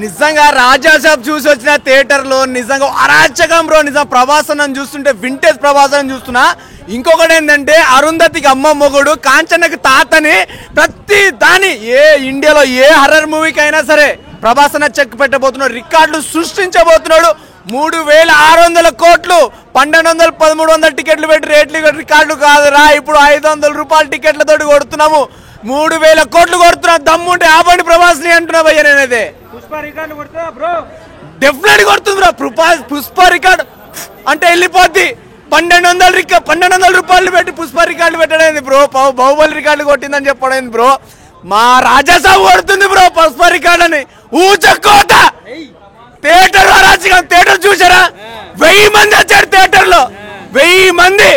నిజంగా రాజాసాబ్ చూసి వచ్చిన థియేటర్ లో నిజంగా అరాచకం బ్రో. నిజం ప్రభాసనం చూస్తుంటే వింటేజ్ ప్రభాసనం చూస్తున్నా. ఇంకొకటి ఏంటంటే అరుంధతికి అమ్మ మొగుడు, కాంచనకి తాతని, ప్రతి దాని ఇండియాలో ఏ హర్రర్ మూవీకి అయినా సరే ప్రభాసన చెక్ పెట్టబోతున్నాడు, రికార్డులు సృష్టించబోతున్నాడు. 3600 కోట్లు, 1200 1300 టికెట్లు పెట్టి రేట్లు రికార్డులు కాదురా, ఇప్పుడు 500 రూపాయల టికెట్లతో కొడుతున్నాము. 3000 కోట్లు కొడుతున్నా. దమ్ముంటే ఆపండి ప్రభాస్ని అంటున్నా భయ్య. నేనైతే డెఫినెట్ కొడుతుంది బ్రో. పుష్ప రికార్డు అంటే వెళ్ళిపోద్ది. 1200 రూపాయలు పెట్టి పుష్ప రికార్డు పెట్టడైంది బ్రో. బాహుబలి రికార్డు కొట్టిందని చెప్పడైంది బ్రో. మా రాజాసాబు కొడుతుంది బ్రో పుష్ప రికార్డు అని. ఊచకోత థియేటర్ అరాచకం. థియేటర్ చూసారా? 1000 మంది వచ్చారు థియేటర్ లో. 1000 మంది.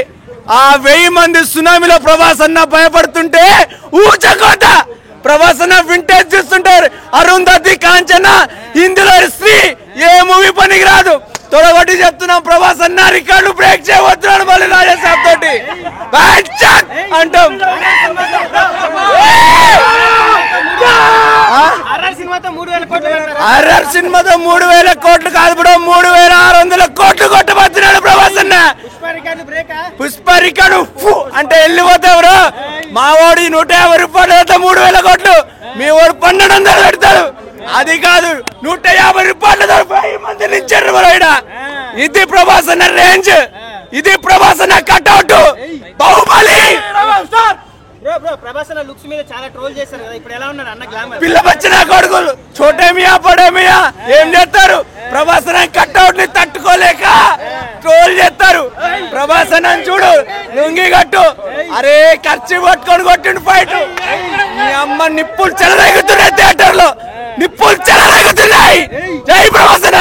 ఆ 1000 మంది సునామీలో ప్రభాస్ అన్న భయపడుతుంటే ఊచకోత. ప్రభాస్ అన్న వింటేజ్ చూస్తుంటారు. అరుంధతి, కాంచన, ఇందులో శ్రీ ఏ మూవీ పనికి రాదు. తొడగొట్టి చెప్తున్నాం, ప్రభాస్ అన్న రికార్డు బ్రేక్ చేయబోతున్నాడు మళ్ళీ రాజాసాబ్ తోటి అంటాం. హర్రర్ సినిమాతో 3000 కోట్లు కాదు బ్రో, 3600 కోట్లు కొట్టబోతున్నాడు ప్రభాస్ అన్న. పుష్ప రికార్డు అంటే వెళ్ళిపోతావు బ్రో. మా వాడు 150 రూపాయలు 3000 కోట్లు, మీ వాడు 1200 పెడతాడు. అది కాదు 150 రూపాయలతో 1000 మంది నించారు బ్రో. ఇది ప్రభాస్ అన్న రేంజ్, ఇది ప్రభాస్ అన్న కట్అవుట్. బాహుబలి పిల్ల వచ్చిన కొడుకులు చోటేమియా పడేమియా ఏం చేస్తారు? ప్రభాస్ అన్న కట్అవుట్ ని తట్టుకోలేక ట్రోల్ చేస్తారు. ప్రభాస్ అన్న చూడు, లుంగి కట్టు, అరే ఖర్చు పట్టుకొని కొట్టిండు ఫైట్. మీ అమ్మ నిప్పులు చెలరేగుతున్నాయి థియేటర్ లో, నిప్పులు చెలరేగుతున్నాయి. జై ప్రభాస్ అన్న.